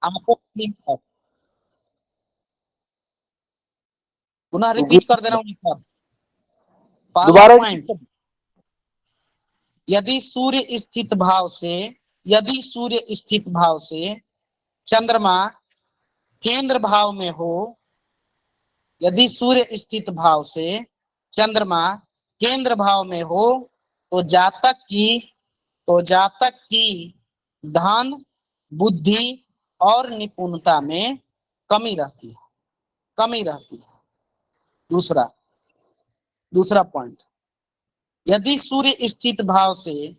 आपोक्लिम पर। पुनः जी रिपीट कर दे रहा हूँ सर। पहला दोबारा पॉइंट, यदि सूर्य स्थित भाव से, यदि सूर्य स्थित भाव से चंद्रमा केंद्र भाव में हो, यदि सूर्य स्थित भाव से चंद्रमा केंद्र भाव में हो, तो जातक की धन, बुद्धि और निपुणता में कमी रहती है, कमी रहती है। दूसरा पॉइंट, यदि सूर्य स्थित भाव से,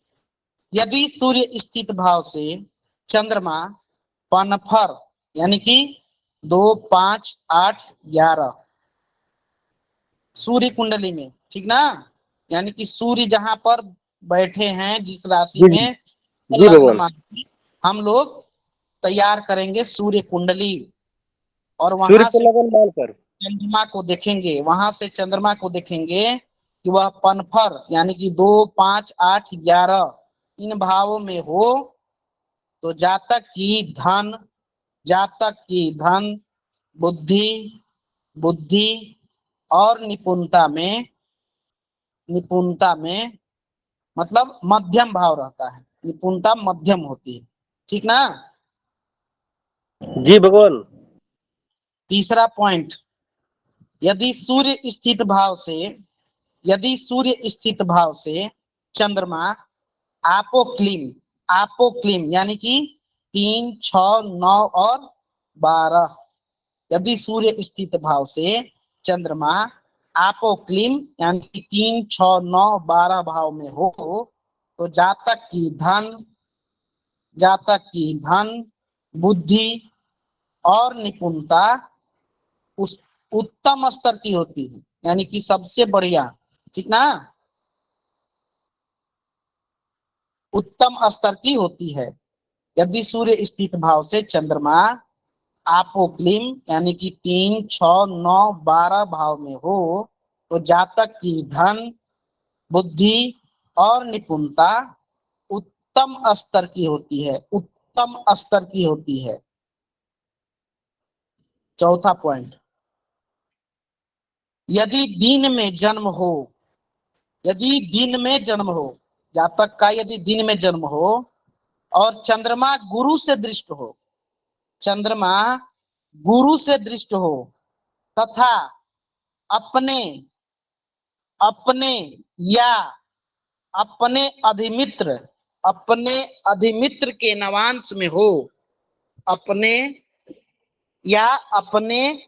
यदि सूर्य स्थित भाव से चंद्रमा पनफर यानी कि 2, 5, 8, 11 सूर्य कुंडली में, ठीक ना, यानी कि सूर्य जहां पर बैठे हैं, जिस राशि जी में जी लग्न भगवान। मान हम लोग तैयार करेंगे सूर्य कुंडली, और सूर्य वहां को से लगन मान कर। चंद्रमा को देखेंगे, वहां से चंद्रमा को देखेंगे कि वह पनफर यानी कि 2, 5, 8, 11 इन भावों में हो, तो जातक की धन, बुद्धि बुद्धि और निपुणता में मतलब मध्यम भाव रहता है, निपुणता मध्यम होती है, ठीक ना। जी भगवान। तीसरा पॉइंट, यदि सूर्य स्थित भाव से, यदि सूर्य स्थित भाव से चंद्रमा आपोक्लिम यानी कि 3, 6, 9 और 12, यदि सूर्य स्थित भाव से चंद्रमा आपोक्लिम यानी कि 3, 6, 9, 12 भाव में हो, तो जातक की धन, बुद्धि और निपुणता उस उत्तम स्तर की होती है, यानी कि सबसे बढ़िया, ठीक ना, उत्तम स्तर की होती है। यदि सूर्य स्थित भाव से चंद्रमा आपोक्लिम यानी कि 3, 6, 9, 12 भाव में हो, तो जातक की धन, बुद्धि और निपुणता उत्तम स्तर की होती है, उत्तम स्तर की होती है। चौथा पॉइंट, यदि दिन में जन्म हो, यदि दिन में जन्म हो, जातक का यदि दिन में जन्म हो और चंद्रमा गुरु से दृष्ट हो, चंद्रमा गुरु से दृष्ट हो तथा अपने अपने या अपने अधिमित्र के नवांश में हो, अपने या अपने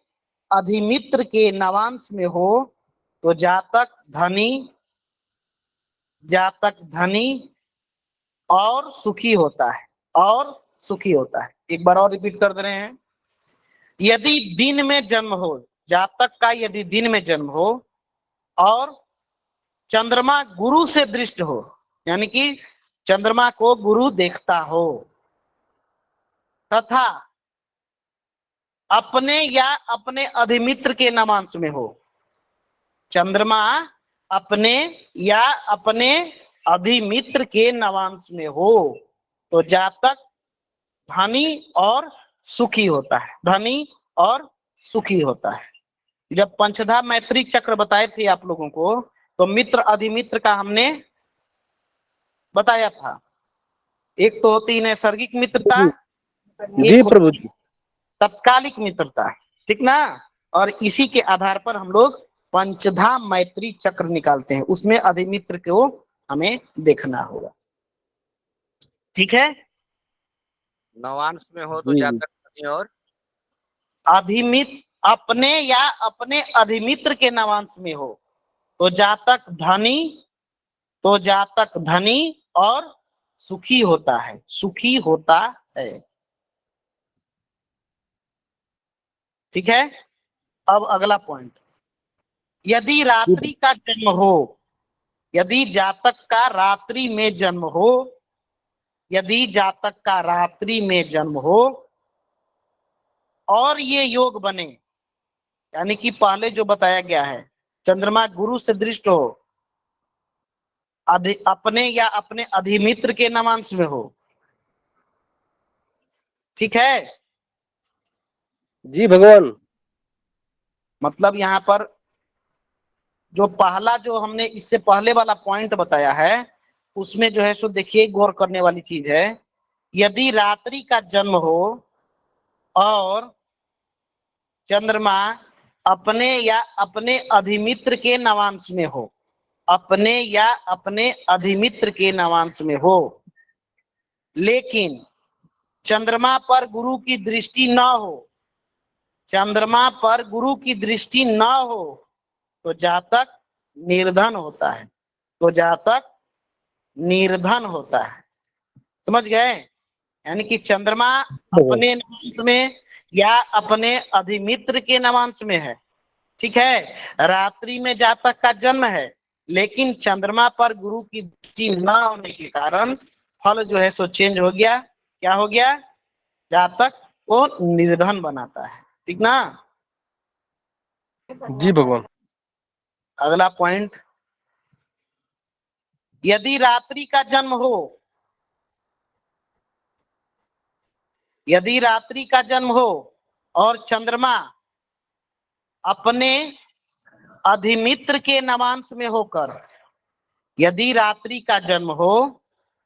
अधिमित्र के नवांश में हो, तो जातक धनी और सुखी होता है, और सुखी होता है। एक बार और रिपीट कर दे रहे हैं, यदि दिन में जन्म हो, जातक का यदि दिन में जन्म हो और चंद्रमा गुरु से दृष्ट हो, यानी कि चंद्रमा को गुरु देखता हो, तथा अपने या अपने अधिमित्र के नवांश में हो, चंद्रमा अपने या अपने अधिमित्र के नवांश में हो, तो जातक धनी और सुखी होता है, धनी और सुखी होता है। जब पंचधा मैत्री चक्र बताए थे आप लोगों को, तो मित्र अधिमित्र का हमने बताया था। एक तो होती है नैसर्गिक मित्रता, जी एक प्रभु जी। तत्कालिक मित्रता, ठीक ना। और इसी के आधार पर हम लोग पंचधा मैत्री चक्र निकालते हैं, उसमें अधिमित्र को हमें देखना होगा, ठीक है। नवांश में हो तो जी जातक धनी और अधिमित्र अपने या अपने अधिमित्र के नवांश में हो, तो जातक धनी और सुखी होता है, सुखी होता है, ठीक है। अब अगला पॉइंट, यदि रात्रि का जन्म हो, यदि जातक का रात्रि में जन्म हो, यदि जातक का रात्रि में जन्म हो और ये योग बने, यानी कि पहले जो बताया गया है, चंद्रमा गुरु से दृष्ट हो, अपने या अपने अधिमित्र के नवांश में हो, ठीक है, जी भगवान। मतलब यहाँ पर जो पहला जो हमने इससे पहले वाला पॉइंट बताया है उसमें जो है सो देखिए गौर करने वाली चीज है। यदि रात्रि का जन्म हो और चंद्रमा अपने या अपने अधिमित्र के नवांश में हो, अपने या अपने अधिमित्र के नवांश में हो, लेकिन चंद्रमा पर गुरु की दृष्टि न हो, चंद्रमा पर गुरु की दृष्टि न हो, तो जातक निर्धन होता है, तो जातक निर्धन होता है। समझ गए? यानी कि चंद्रमा अपने नवांश में या अपने अधिमित्र के नवांश में है, ठीक है, रात्रि में जातक का जन्म है, लेकिन चंद्रमा पर गुरु की दृष्टि न होने के कारण फल जो है सो चेंज हो गया। क्या हो गया? जातक को निर्धन बनाता है। ठीक ना? जी भगवान। अगला पॉइंट, यदि रात्रि का जन्म हो, यदि रात्रि का जन्म हो और चंद्रमा अपने अधिमित्र के नवांश में होकर, यदि रात्रि का जन्म हो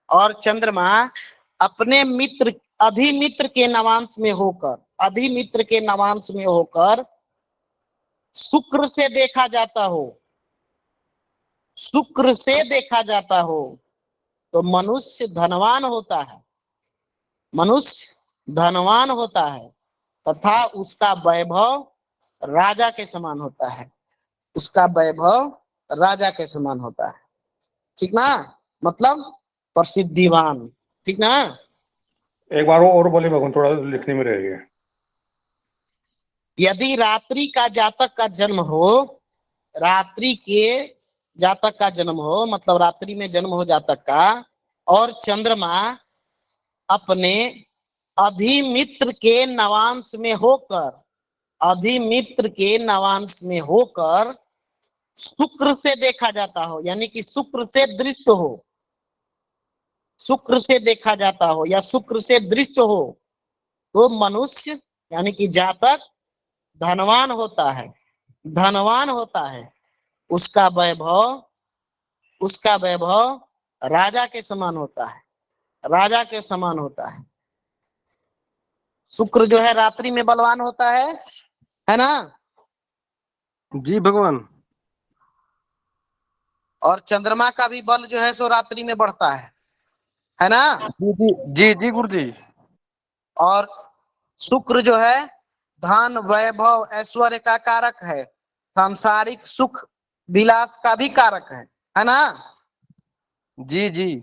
और चंद्रमा अपने मित्र अधिमित्र के नवांश में होकर, अधिमित्र के नवांश में होकर शुक्र से देखा जाता हो, शुक्र से देखा जाता हो, तो मनुष्य धनवान होता है, मनुष्य धनवान होता है तथा उसका वैभव राजा के समान होता है, उसका वैभव राजा के समान होता है। ठीक ना? मतलब प्रसिद्धिवान। ठीक ना? एक बार वो और बोले भगवान, थोड़ा लिखने में रह गया। यदि रात्रि का जातक का जन्म हो, रात्रि के जातक का जन्म हो, मतलब रात्रि में जन्म हो जातक का, और चंद्रमा अपने अधिमित्र के नवांश में होकर, अधिमित्र के नवांश में होकर शुक्र से देखा जाता हो, यानी कि शुक्र से दृष्ट हो, शुक्र से देखा जाता हो या शुक्र से दृष्ट हो, तो मनुष्य यानी कि जातक धनवान होता है, धनवान होता है, उसका वैभव, उसका वैभव राजा के समान होता है, राजा के समान होता है। शुक्र जो है रात्रि में बलवान होता है ना? जी भगवान। और चंद्रमा का भी बल जो है सो रात्रि में बढ़ता है ना? जी जी जी जी गुरु जी। और शुक्र जो है धन वैभव ऐश्वर्य का कारक है, सांसारिक सुख विलास का भी कारक है ना? जी जी।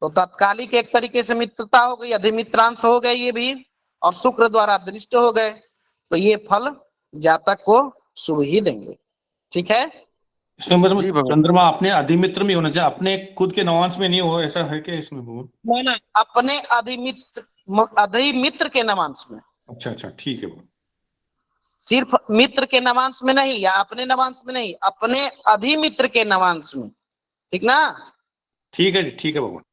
तो तत्कालिक एक तरीके से मित्रता हो गई, अधिमित्रांश हो गए ये भी, और शुक्र द्वारा दृष्ट हो गए, तो ये फल जातक को शुभ ही देंगे। ठीक है? इसमें जी मतलब भगवान। चंद्रमा अपने अधिमित्र में होना चाहिए, अपने खुद के नवांश में नहीं हो, ऐसा है क्या इसमें भगवान? ना अपने अधिमित्र के नवांश में, अच्छा अच्छा, ठीक है भगवान। सिर्फ मित्र के नवांश में नहीं या अपने नवांश में नहीं, अपने अधिमित्र के नवांश में। ठीक ना? ठीक है जी, ठीक है भगवान।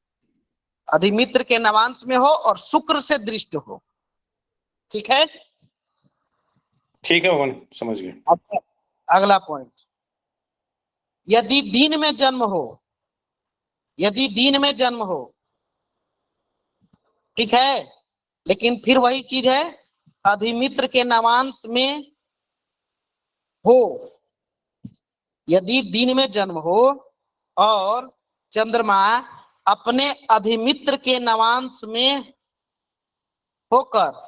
अधिमित्र के नवांश में हो और शुक्र से दृष्ट हो। ठीक है? ठीक है भगवान, समझ गए। अब अगला पॉइंट, यदि दिन में जन्म हो, यदि दिन में जन्म हो, ठीक है, लेकिन फिर वही चीज है, अधिमित्र के नवांश में हो, यदि दिन में जन्म हो और चंद्रमा अपने अधिमित्र के नवांश में होकर,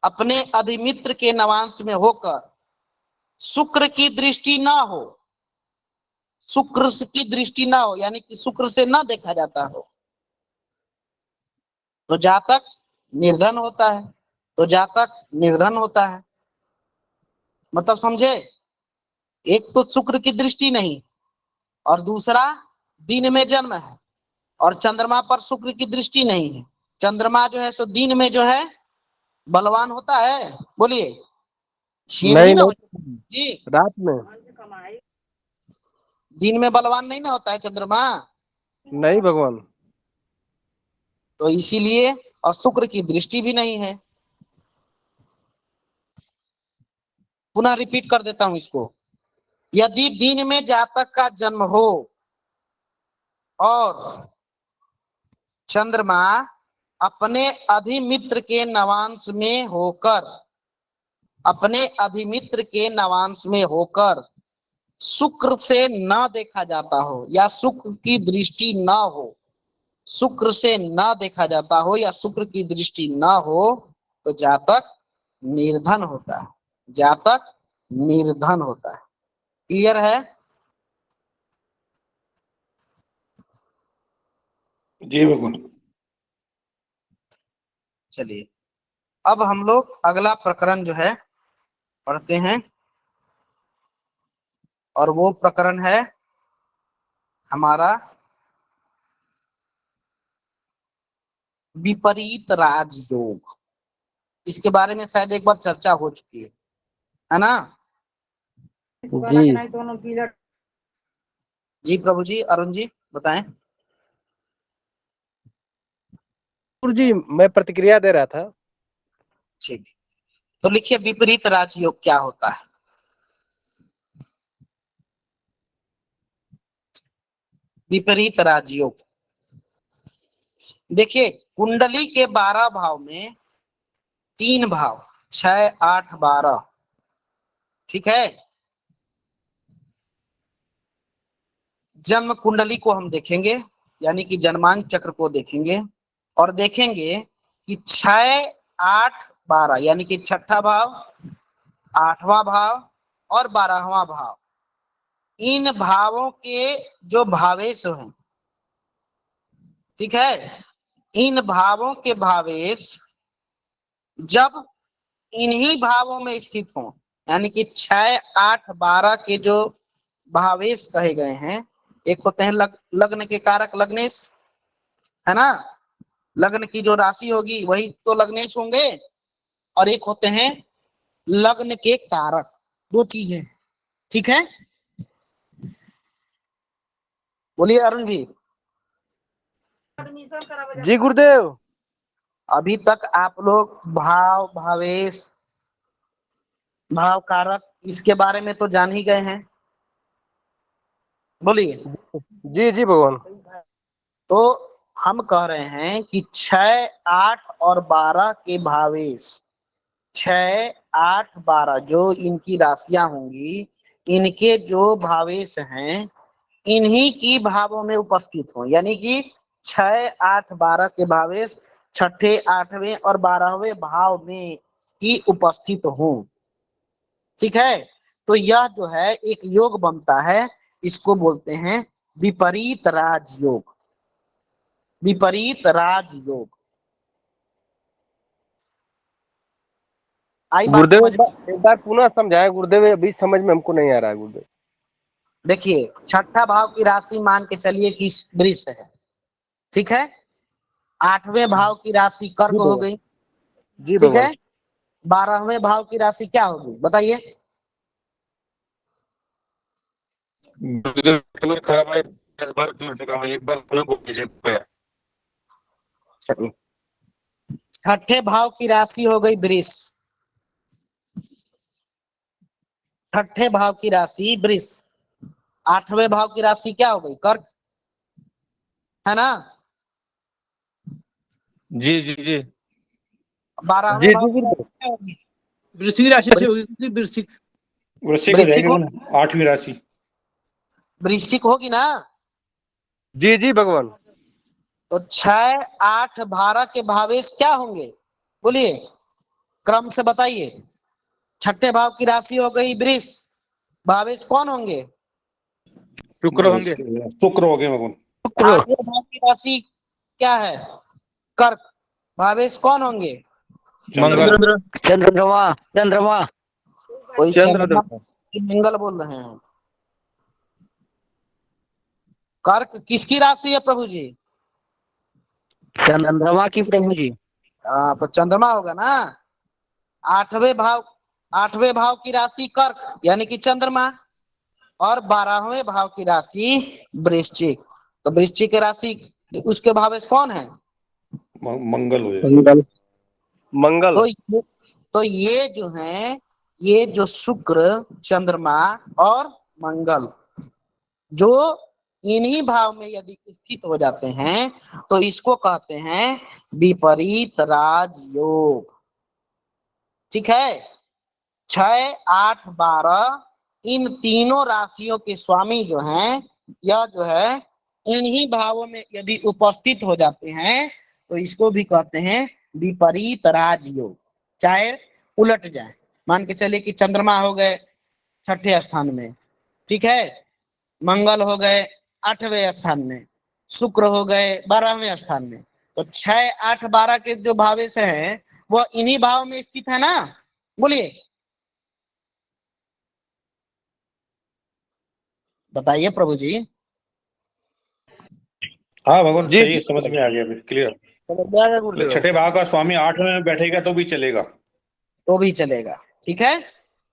अपने अधिमित्र के नवांश में होकर शुक्र की दृष्टि ना हो, शुक्र की दृष्टि ना हो, यानी कि शुक्र से ना देखा जाता हो, तो जातक निर्धन होता है, तो जातक निर्धन होता है। मतलब समझे? एक तो शुक्र की दृष्टि नहीं, और दूसरा दिन में जन्म है और चंद्रमा पर शुक्र की दृष्टि नहीं है। चंद्रमा जो है सो दिन में जो है बलवान होता है, बोलिए, क्षीण नहीं ही ना हो नहीं, जी, रात में। दिन में बलवान नहीं ना होता है चंद्रमा, नहीं भगवान। तो इसीलिए, और शुक्र की दृष्टि भी नहीं है, पुनः रिपीट कर देता हूं इसको। यदि दिन में जातक का जन्म हो और चंद्रमा अपने अधिमित्र के नवांश में होकर, अपने अधिमित्र के नवांश में होकर शुक्र से न देखा जाता हो या शुक्र की दृष्टि न हो, शुक्र से न देखा जाता हो या शुक्र की दृष्टि न हो, तो जातक निर्धन होता है, जातक निर्धन होता है। क्लियर है? जी भगवान। चलिए अब हम लोग अगला प्रकरण जो है पढ़ते हैं, और वो प्रकरण है हमारा विपरीत राजयोग। इसके बारे में शायद एक बार चर्चा हो चुकी है ना? जी जी प्रभु जी, अरुण जी बताएं। गुरुजी मैं प्रतिक्रिया दे रहा था। ठीक, तो लिखिए विपरीत राजयोग क्या होता है। विपरीत राजयोग, देखिए कुंडली के 12 भाव में 3 भाव 6, 8, 12, ठीक है। जन्म कुंडली को हम देखेंगे, यानी कि जन्मांक चक्र को देखेंगे और देखेंगे कि 6, 8, 12 यानी कि छठा भाव, 8वां भाव और 12वां भाव, इन भावों के जो भावेश हैं, ठीक है, इन भावों के भावेश जब इन्हीं भावों में स्थित हो, यानी कि 6, 8, 12 के जो भावेश कहे गए हैं, एक होते हैं लग्न के कारक लग्नेश, है ना, लग्न की जो राशि होगी वही तो लग्नेश होंगे, और एक होते हैं लग्न के कारक, दो चीजें, ठीक है। बोलिए अरुण जी। जी गुरुदेव। अभी तक आप लोग भाव, भावेश, भाव कारक इसके बारे में तो जान ही गए हैं, बोलिए। जी जी भगवान। तो हम कह रहे हैं कि 6, 8 और 12 के भावेश, 6, 8, 12 जो इनकी राशियां होंगी, इनके जो भावेश हैं इन्हीं की भावों में उपस्थित हो, यानी कि 6, 8, 12 के भावेश छठे, 8वें और 12वें भाव में ही उपस्थित हो, ठीक है। तो यह जो है एक योग बनता है, इसको बोलते हैं विपरीत राजयोग, विपरीत राजयोग। आई बात गुरुदेव समझ में? एक बार पुनः समझाएं गुरुदेव, अभी समझ में हमको नहीं आ रहा है गुरुदेव। देखिए छठा भाव की राशि मान के चलिए कि वृष है, ठीक है। 8वें भाव की राशि कर्क जी हो भगवान। गई, जी ठीक भगवान। है। 12वें भाव की राशि क्या होगी बताइए? खराब है, 10 बार क्यों चुका मैं, एक बार पुनः बोल दीजिए कृपया। छठे भाव की राशि हो गई वृष, छठे भाव की राशि वृष। 8वें भाव की राशि क्या हो गई? कर्क, है ना। जी जी जी। 12वें जी भाव जी की राशि गुरुदेव। क्या होगी? वृश्चिक राशि से होगी, वृश्चिक। वृश्चिक हो वृश्चिक जाएगी हो, वो, 8वीं राशि। वृश्चिक होगी ना। जी जी भगवान। तो 6, 8, 12 के भावेश क्या होंगे बोलिए, क्रम से बताइए। छठे भाव की राशि हो गई वृष, भावेश कौन होंगे? शुक्र होंगे। शुक्र हो गए भगवान। 8वें भाव की राशि क्या है? कर्क, भावेश कौन होंगे? मंगल। चंद्रमा, चंद्रमा। कोई चंद्र चंद्रमा, देवता। मंगल बोल रहे हैं। कर्क किसकी राशि है प्रभु जी? चंद्रमा की प्रभु जी। तो चंद्रमा होगा ना। 8वें भाव, 8वें भाव की राशि कर्क यानी कि चंद्रमा, और 12वें भाव की राशि वृश्चिक। तो वृश्चिक की राशि उसके भावेश कौन है? मंगल हो जाएगा। मंगल। मंगल। तो ये जो है ये जो शुक्र, चंद्रमा और मंगल जो इन्हीं भाव में यदि स्थित हो जाते हैं तो इसको कहते हैं विपरीत राजयोग। ठीक है। 6, 8, 12 इन तीनों राशियों के स्वामी जो हैं, यह जो है इन्हीं भावों में यदि उपस्थित हो जाते हैं तो इसको भी कहते हैं विपरीत राजयोग। चाहे उलट जाए, मान के चलिए कि चंद्रमा हो गए 6ठे स्थान में, ठीक है, मंगल हो गए 8वें स्थान में, शुक्र हो गए 12वें स्थान में, तो 6, 8, 12 के जो भावेश हैं वो इन्हीं भाव में स्थित है ना। बोलिए, बताइए प्रभु जी। हाँ भगवान, जी सही, समझ में आ गया, अभी क्लियर। समझ में आ गया गुरुदेव। छठे भाव का स्वामी 8वें में बैठेगा तो भी चलेगा। तो भी चलेगा, ठीक है।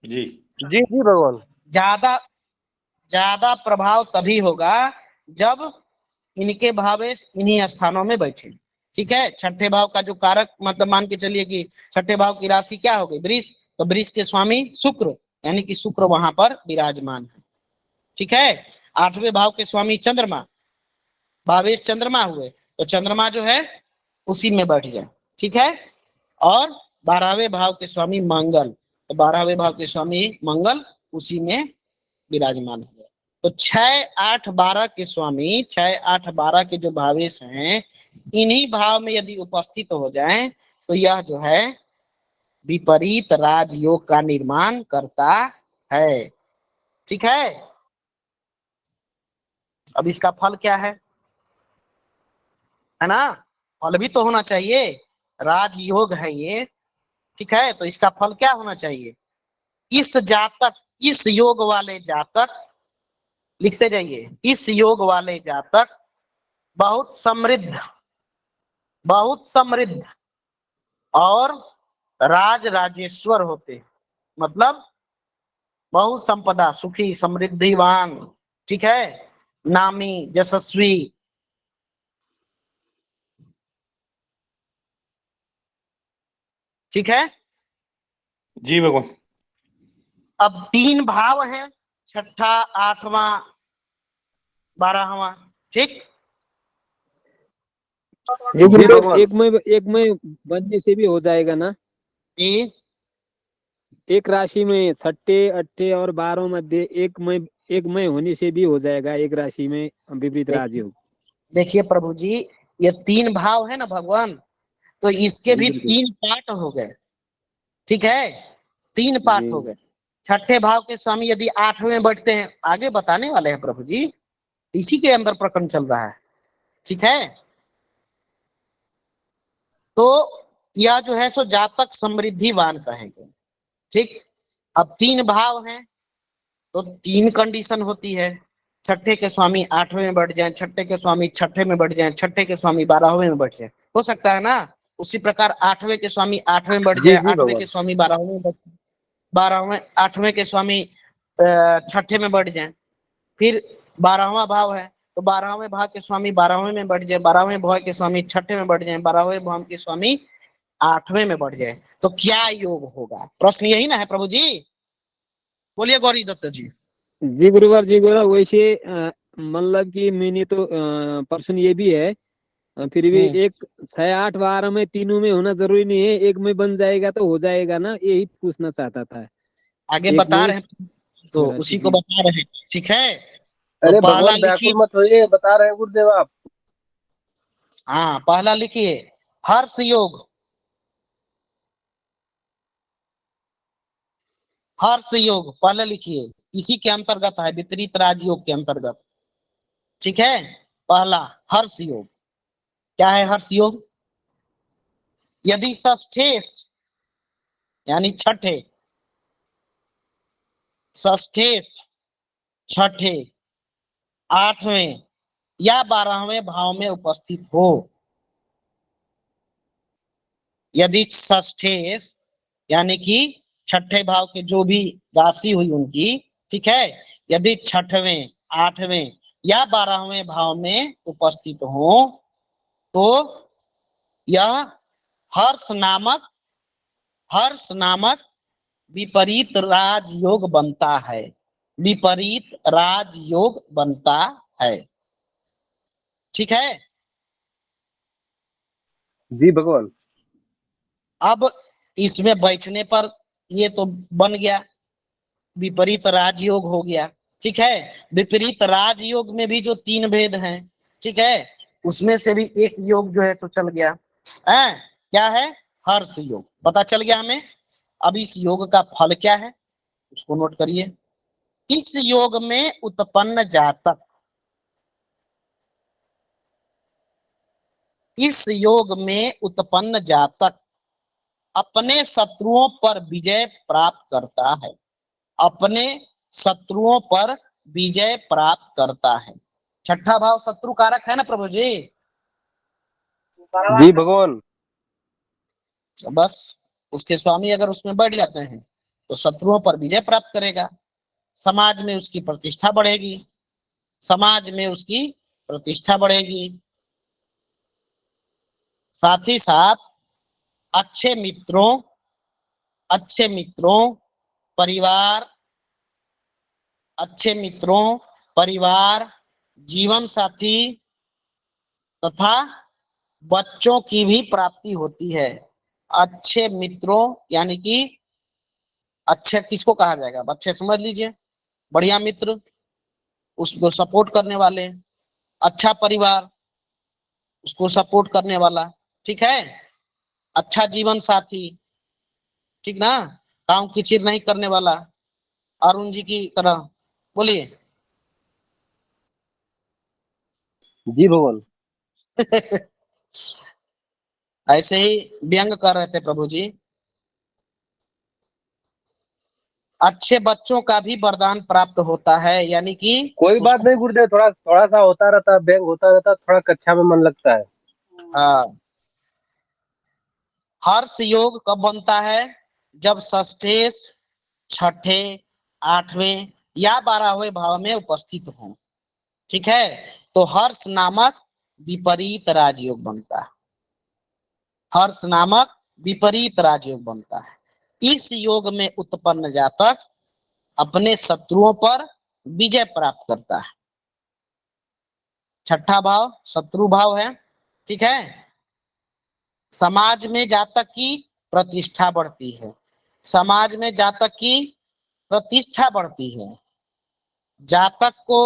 जी जी जी भगवान। ज्यादा ज्यादा प्रभाव तभी होगा जब इनके भावेश इन्हीं स्थानों में बैठे। ठीक है। छठे भाव का जो कारक, मतलब मान के चलिए कि छठे भाव की राशि क्या हो गई, वृष, तो वृष के स्वामी शुक्र, यानी कि शुक्र वहां पर विराजमान है। ठीक है। 8वें भाव के स्वामी चंद्रमा, भावेश चंद्रमा हुए, तो चंद्रमा जो है उसी में बैठ जाए। ठीक है। और 12वें भाव के स्वामी मंगल, तो 12वें भाव के स्वामी मंगल उसी में विराजमान है। तो 6, 8, 12 के स्वामी, 6, 8, 12 के जो भावेश हैं इन्हीं भाव में यदि उपस्थित हो जाएं तो यह जो है विपरीत राजयोग का निर्माण करता है। ठीक है। अब इसका फल क्या है ना, फल भी तो होना चाहिए। राजयोग है ये, ठीक है, तो इसका फल क्या होना चाहिए। इस जातक, इस योग वाले जातक, लिखते जाइए, इस योग वाले जातक बहुत समृद्ध, बहुत समृद्ध और राज राजेश्वर होते, मतलब बहुत संपदा, सुखी, समृद्धिवान, ठीक है, नामी, यशस्वी। ठीक है। जी भगवान। अब 3 भाव हैं, छठा, 8वां, 12वां। ठीक। जी गुरुदेव भगवान। एक में बनने से भी हो जाएगा ना। जी एक राशि में 6, 8 और 12 मध्य एक में होने से भी हो जाएगा एक राशि में विपरीत राजयोग। देखिए प्रभु जी, ये 3 भाव है ना भगवान, तो इसके जी भी गुरुदेव 3 पार्ट हो गए। ठीक है। 3 पार्ट हो जी गए। छठे भाव के स्वामी यदि 8वें में बैठते हैं, आगे बताने वाले हैं प्रभु जी, इसी के अंदर प्रकरण चल रहा है। ठीक है। तो यह जो है सो जातक समृद्धिवान कहेंगे। ठीक। अब 3 भाव हैं तो 3 कंडीशन होती है। छठे के स्वामी 8वें में बैठ जाए, छठे के स्वामी 6ठे में बैठ जाए, छठे के स्वामी 12वें में बैठ जाए, हो सकता है ना। उसी प्रकार 8वें के स्वामी 8वें में बैठ जी जाए, जी 8वें भगवान। के स्वामी 12वें में बैठ, 12वें 8वें के स्वामी 6ठे में बैठ जाए। फिर 12वां भाव है तो 12वें भाव के स्वामी 12वें में बैठ जाए, 12वें भाव के स्वामी 6ठे में बैठ जाए, 12वें भाव के स्वामी 8वें में बैठ जाए, तो क्या योग होगा। प्रश्न यही ना है प्रभु जी। बोलिए गौरी दत्त जी। जी गुरुवार जी गुरुवार। वैसे मतलब कि मैंने तो पर्सन ये भी है, फिर भी एक 6, 8, 12 में तीनों में होना जरूरी नहीं है, एक में बन जाएगा तो हो जाएगा ना, यही पूछना चाहता था। आगे एक बता में रहे हैं, तो उसी को जी बता रहे हैं। ठीक है। तो अरे पहला भगवान लिखिए, व्याकुल मत होइए, बता रहे हैं गुरुदेव आप। हाँ पहला लिखिए हर्ष योग। हर्ष योग पहले लिखिए, इसी के अंतर्गत है, विपरीत राजयोग के अंतर्गत। ठीक है। पहला हर्ष योग। क्या है हर्ष योग। यदि षष्ठेश यानी छठे, षष्ठेश, छठे, 8वें या 12वें भाव में उपस्थित हो, यदि षष्ठेश यानी कि छठे भाव के जो भी राशि हुई उनकी, ठीक है, यदि 6वें, 8वें या 12वें भाव में उपस्थित हो तो यह हर्ष नामक विपरीत राजयोग बनता है, विपरीत राजयोग बनता है। ठीक है। जी भगवान। अब इसमें बैठने पर ये तो बन गया, विपरीत राजयोग हो गया। ठीक है। विपरीत राजयोग में भी जो 3 भेद हैं, ठीक है, उसमें से भी एक योग जो है तो चल गया है। क्या है? हर्ष योग पता चल गया हमें। अब इस योग का फल क्या है उसको नोट करिए। इस योग में उत्पन्न जातक, इस योग में उत्पन्न जातक अपने शत्रुओं पर विजय प्राप्त करता है, अपने शत्रुओं पर विजय प्राप्त करता है। छठा भाव शत्रु कारक है ना प्रभु जी। जी भगवान। बस उसके स्वामी अगर उसमें बैठ जाते हैं तो शत्रुओं पर विजय प्राप्त करेगा, समाज में उसकी प्रतिष्ठा बढ़ेगी, समाज में उसकी प्रतिष्ठा बढ़ेगी। साथ ही साथ अच्छे मित्रों, अच्छे मित्रों, परिवार, अच्छे मित्रों, परिवार, जीवन साथी तथा बच्चों की भी प्राप्ति होती है। अच्छे मित्रों यानी कि अच्छे किसको कहा जाएगा? अच्छे समझ लीजिए, बढ़िया मित्र, उसको सपोर्ट करने वाले। अच्छा परिवार, उसको सपोर्ट करने वाला। ठीक है। अच्छा जीवन साथी, ठीक ना, काम की चिर नहीं करने वाला, अरुण जी की तरह। बोलिए। जी भगवान। ऐसे ही व्यंग कर रहे थे प्रभु जी। अच्छे बच्चों का भी वरदान प्राप्त होता है, यानी कि कोई बात नहीं गुरुदेव, थोड़ा थोड़ा सा होता रहता है, व्यंग होता रहता है, थोड़ा कक्षा में मन लगता है। हाँ। हर्ष योग कब बनता है? जब षष्ठे, छठे, 8वें या 12वें भाव में उपस्थित हो। ठीक है। तो हर्ष नामक विपरीत राजयोग बनता है, हर्ष नामक विपरीत राजयोग बनता है। इस योग में उत्पन्न जातक अपने शत्रुओं पर विजय प्राप्त करता है। छठा भाव शत्रु भाव है। ठीक है। समाज में जातक की प्रतिष्ठा बढ़ती है, समाज में जातक की प्रतिष्ठा बढ़ती है। जातक को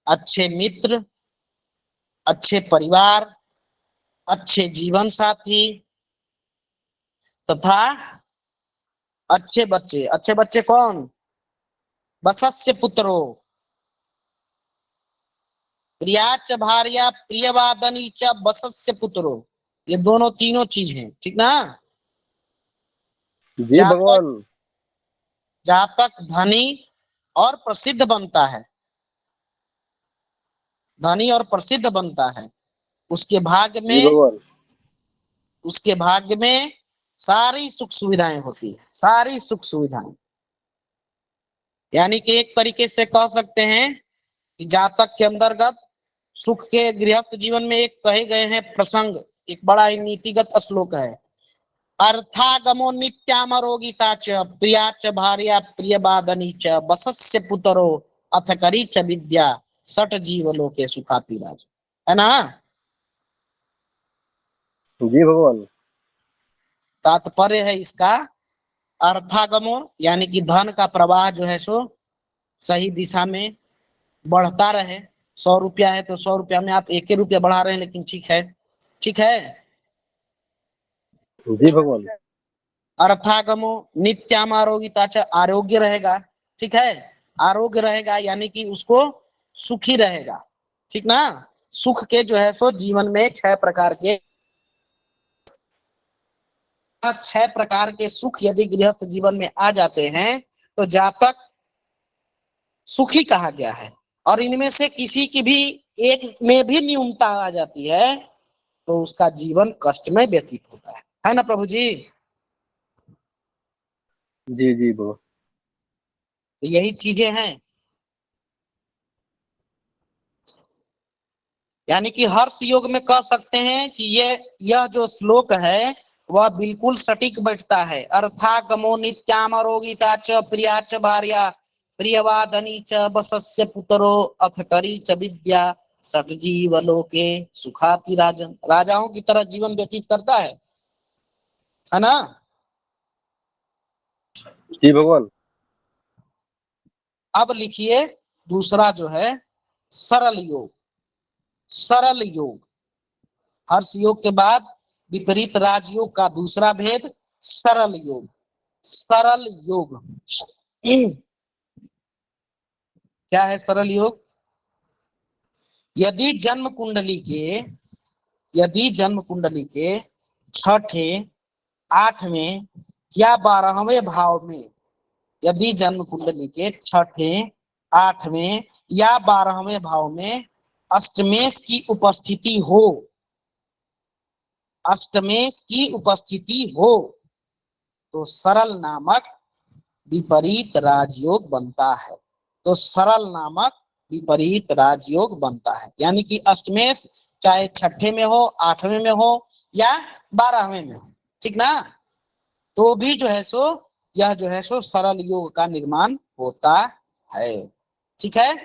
अच्छे मित्र, अच्छे परिवार, अच्छे जीवन साथी तथा अच्छे बच्चे। अच्छे बच्चे कौन? वत्स्य पुत्रो, प्रियाच भार्या प्रियवादनी च वत्स्य पुत्रो। ये दोनों तीनों चीज हैं। ठीक ना। जी जातक, भगवान। जातक धनी और प्रसिद्ध बनता है, धनी और प्रसिद्ध बनता है। उसके भाग्य जी में, भगवान। उसके भाग्य में सारी सुख सुविधाएं होती है, सारी सुख सुविधाएं। यानी कि एक तरीके से कह सकते हैं कि जातक के अंतर्गत सुख के गृहस्थ जीवन में एक कहे गए हैं प्रसंग, एक बड़ा ही नीतिगत श्लोक है। अर्थागमो नित्यामरोगिता च प्रिया च भार्या प्रियवादनी च वत्स्य पुत्रो अथ करी च विद्या सठ जीव लोके सुखाति राज। है ना। जी भगवान। तात्पर्य है इसका, अर्थागमो यानी कि धन का प्रवाह जो है सो सही दिशा में बढ़ता रहे। 100 रुपया है तो 100 रुपया में आप 1 रुपया बढ़ा रहे हैं, लेकिन ठीक है, ठीक है। जी भगवान। अर्थागमो नित्यामारोगिता च, आरोग्य रहेगा। ठीक है। आरोग्य रहेगा यानी कि उसको सुखी रहेगा। ठीक ना। सुख के जो है सो जीवन में 6 प्रकार के, 6 प्रकार के सुख यदि गृहस्थ जीवन में आ जाते हैं तो जातक सुखी कहा गया है। और इनमें से किसी की भी एक में भी न्यूनता आ जाती है तो उसका जीवन कष्टमय व्यतीत होता है ना प्रभु जी। जी जी भगवान। तो यही चीजें हैं। यानी कि हर्ष योग में कह सकते हैं कि यह जो श्लोक है वह बिल्कुल सटीक बैठता है। अर्थागमो नित्यामरोगिता च प्रिया च भार्या प्रियवादनी च बसस्य पुत्रो अथ करी च विद्या सट जीवलोके सुखाति राजन। राजाओं की तरह जीवन व्यतीत करता है ना। जी भगवान। अब लिखिए दूसरा जो है सरल योग। सरल योग, हर्ष योग के बाद विपरीत राजयोग का दूसरा भेद सरल योग। सरल योग क्या है? सरल योग, यदि जन्म कुंडली के छठे, आठवें या 12वें भाव में, यदि जन्म कुंडली के छठे, आठवें या 12वें भाव में अष्टमेश की उपस्थिति हो, अष्टमेश की उपस्थिति हो तो सरल नामक विपरीत राजयोग बनता है। तो सरल नामक विपरीत राजयोग बनता है। यानी कि अष्टमेश चाहे छठे में हो, आठवें में हो या 12वें में हो, ठीक ना, तो भी जो है सो यह जो है सो सरल योग का निर्माण होता है। ठीक है।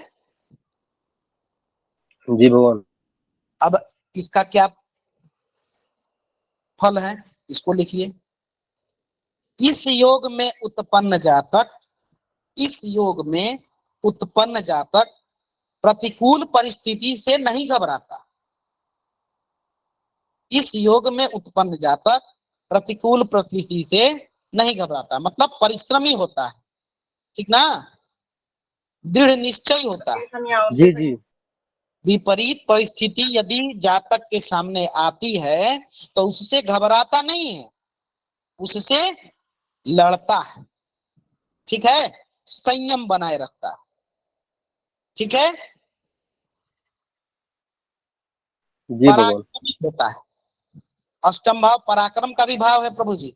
जी भगवान। अब इसका क्या फल है, इसको लिखिए। इस योग में उत्पन्न जातक, इस योग में उत्पन्न जातक प्रतिकूल परिस्थिति से नहीं घबराता। इस योग में उत्पन्न जातक प्रतिकूल परिस्थिति से नहीं घबराता, मतलब परिश्रमी होता है, ठीक ना, दृढ़ निश्चय होता है। जी जी। विपरीत परिस्थिति यदि जातक के सामने आती है तो उससे घबराता नहीं है, उससे लड़ता है, ठीक है, संयम बनाए रखता है। ठीक है। जी भगवान। पराक्रमी होता है। अष्टम भाव पराक्रम का भी भाव है प्रभु जी।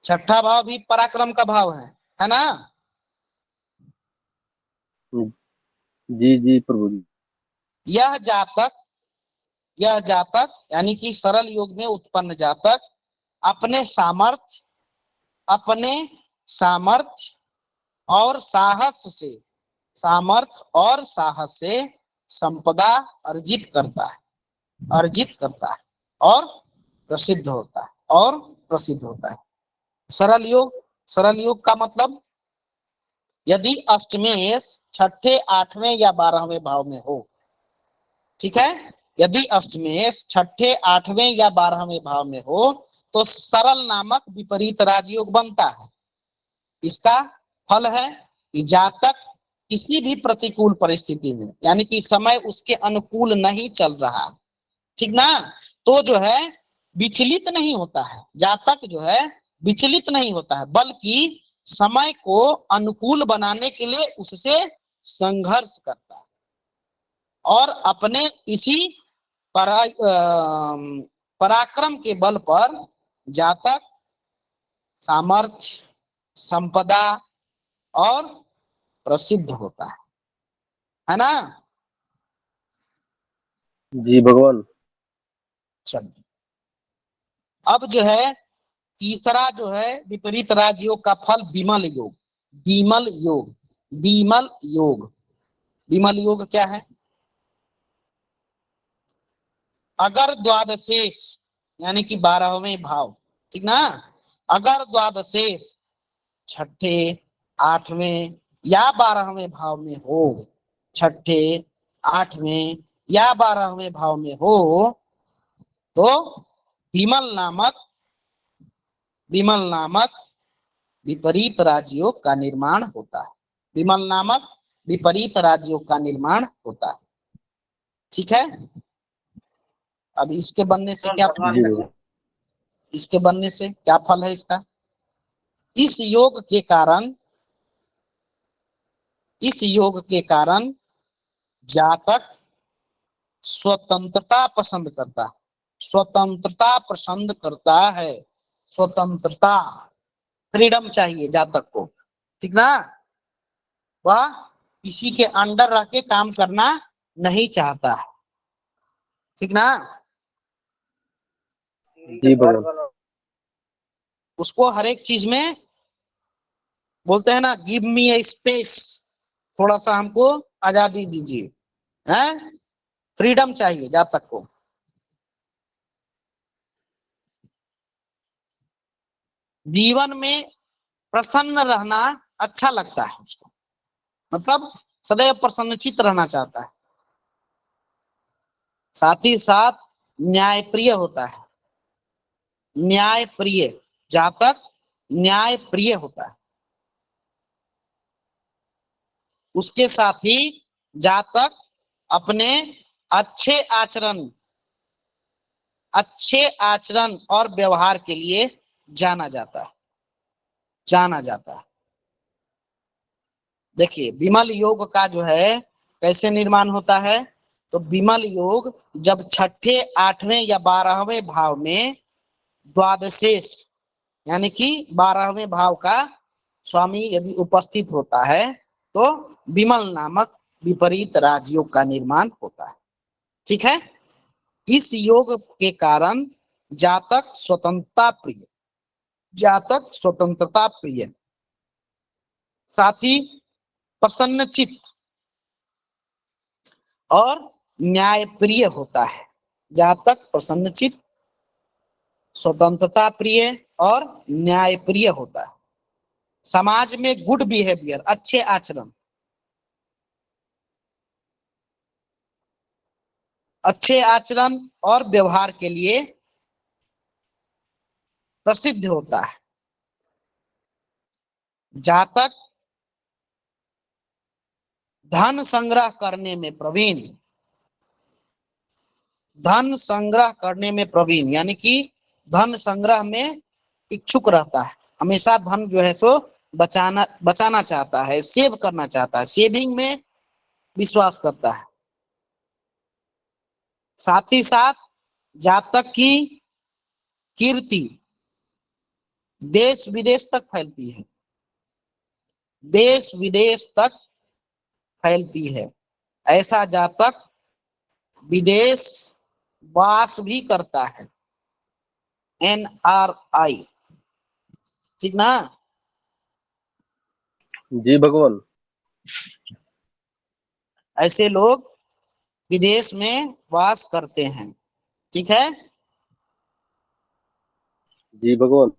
छठा भाव भी पराक्रम का भाव है ना। जी जी प्रभु जी। यह जातक यानी कि सरल योग में उत्पन्न जातक अपने सामर्थ्य और साहस से संपदा अर्जित करता है और प्रसिद्ध होता है। सरल योग का मतलब, यदि अष्टमेश छठे, आठवें या 12वें भाव में हो, ठीक है, यदि अष्टमेश छठे, आठवें या 12वें भाव में हो तो सरल नामक विपरीत राजयोग बनता है। इसका फल है कि जातक किसी भी प्रतिकूल परिस्थिति में, यानी कि समय उसके अनुकूल नहीं चल रहा है, ठीक ना, तो जो है विचलित नहीं होता है। जातक जो है विचलित नहीं होता है, बल्कि समय को अनुकूल बनाने के लिए उससे संघर्ष करता है और अपने इसी पराक्रम के बल पर जातक सामर्थ्य, संपदा और प्रसिद्ध होता है ना। जी भगवान। चलिए, अब जो है तीसरा जो है विपरीत राजयोग का फल विमल योग। विमल योग क्या है? अगर द्वादशेष यानी कि 12वें भाव, ठीक ना, अगर द्वादशेष छठे, आठवें या 12वें भाव में हो, छठे, आठवें या 12वें भाव में हो तो विमल नामक विपरीत राजयोग का निर्माण होता है। विमल नामक विपरीत राजयोग का निर्माण होता है। ठीक है। अब इसके बनने से क्या फल है? इसके बनने से क्या फल है इसका? इस योग के कारण जातक स्वतंत्रता पसंद करता है। स्वतंत्रता, फ्रीडम चाहिए जातक को, ठीक ना, वह किसी के अंडर रह के काम करना नहीं चाहता है, ठीक ना। जी भगवान। उसको हर एक चीज में बोलते हैं ना, गिव मी ए स्पेस, थोड़ा सा हमको आजादी दीजिए, हैं, फ्रीडम चाहिए जातक को। जीवन में प्रसन्न रहना अच्छा लगता है उसको, मतलब सदैव प्रसन्नचित्त रहना चाहता है। साथ ही साथ न्यायप्रिय होता है, न्यायप्रिय जातक न्यायप्रिय होता है। उसके साथ ही जातक अपने अच्छे आचरण और व्यवहार के लिए जाना जाता है। देखिए विमल योग का जो है कैसे निर्माण होता है, तो विमल योग जब छठे, आठवें या 12वें भाव में द्वादशेश यानी कि 12वें भाव का स्वामी यदि उपस्थित होता है तो विमल नामक विपरीत राजयोग का निर्माण होता है। ठीक है। इस योग के कारण जातक स्वतंत्रता प्रिय, साथ ही प्रसन्नचित्त और न्यायप्रिय होता है। जातक प्रसन्नचित्त, स्वतंत्रता प्रिय और न्यायप्रिय होता है। समाज में गुड बिहेवियर, अच्छे आचरण और व्यवहार के लिए प्रसिद्ध होता है। जातक धन संग्रह करने में प्रवीण यानी कि धन संग्रह में इच्छुक रहता है। हमेशा धन जो है सो बचाना चाहता है, सेव करना चाहता है, सेविंग में विश्वास करता है। साथ ही साथ जातक की कीर्ति देश विदेश तक फैलती है। ऐसा जातक विदेश वास भी करता है, NRI, ठीक ना। जी भगवान। ऐसे लोग विदेश में वास करते हैं। ठीक है। जी भगवान।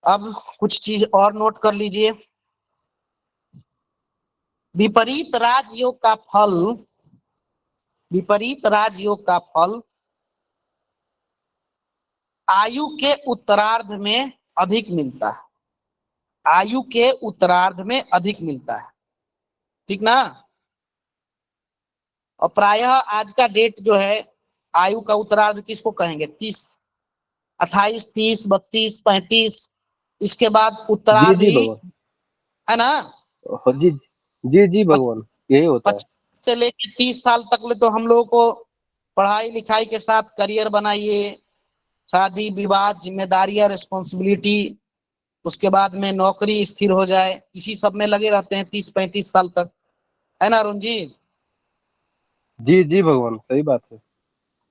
अब कुछ चीज और नोट कर लीजिए। विपरीत राजयोग का फल आयु के उत्तरार्ध में अधिक मिलता है। ठीक ना। और प्रायः आज का डेट जो है, आयु का उत्तरार्ध किसको कहेंगे? 30, 28, 30, 32, 35, इसके बाद जी उत्तरार्ध जी ही भगवान। है ना। जी जी जी भगवान, यही होता है। 25 से लेकर 30 साल तक ले तो हम लोगों को पढ़ाई लिखाई के साथ करियर बनाइए, शादी विवाह, जिम्मेदारियां, रिस्पॉन्सिबिलिटी, उसके बाद में नौकरी स्थिर हो जाए, इसी सब में लगे रहते हैं 30-35 साल तक, है ना अरुण जी। जी जी भगवान, सही बात है।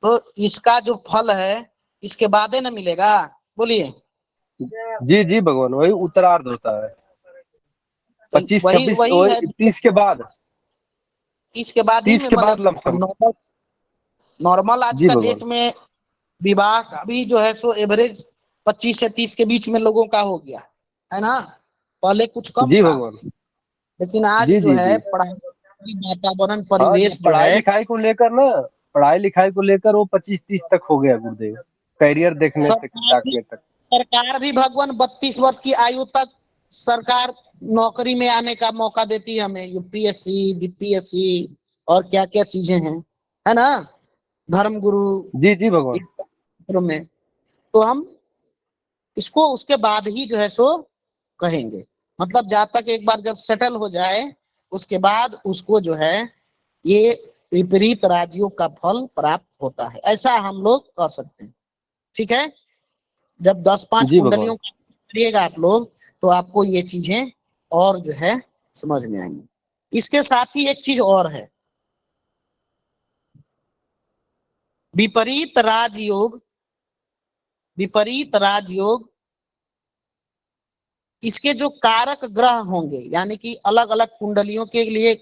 तो इसका जो फल है इसके बाद ही ना मिलेगा, बोलिए। जी जी भगवान, वही उत्तरार्ध होता है। तो 25, वही 26, वही है, 30 के बाद। इसके बाद ही 30 में के बाद मतलब लमसम। नॉर्मल आज जी का भगवान। डेट में विवाह का भी जो है सो एवरेज 25 से 30 के बीच में लोगों का हो गया है ना। पहले कुछ कम जी था, भगवान। लेकिन आज जी जो जी है जी। पढ़ाई, वातावरण, हाँ जी, परिवेश जो पढ़ाई है लिखाई को लेकर ना, पढ़ाई लिखाई को लेकर वो 25-30 तक हो गया गुरुदेव, करियर देखने तक, सरकार भी ताकने तक। सरकार भी भगवान 32 वर्ष की आयु तक सरकार नौकरी में आने का मौका देती है हमें, UPSC, BPSC और क्या क्या चीजें हैं, है ना, धर्म गुरु जी जी भगवान। में। तो हम इसको उसके बाद ही जो है सो कहेंगे, मतलब जब तक एक बार जब सेटल हो जाए उसके बाद उसको जो है ये विपरीत राजयोग का फल प्राप्त होता है, ऐसा हम लोग कह सकते हैं। ठीक है। जब 10-5 जी भगवान। कुंडलियों का करिएगा आप लोग तो आपको ये चीजें और जो है समझ में आएंगी। इसके साथ ही एक चीज और है, विपरीत राजयोग, विपरीत राजयोग, इसके जो कारक ग्रह होंगे, यानी कि अलग अलग कुंडलियों के लिए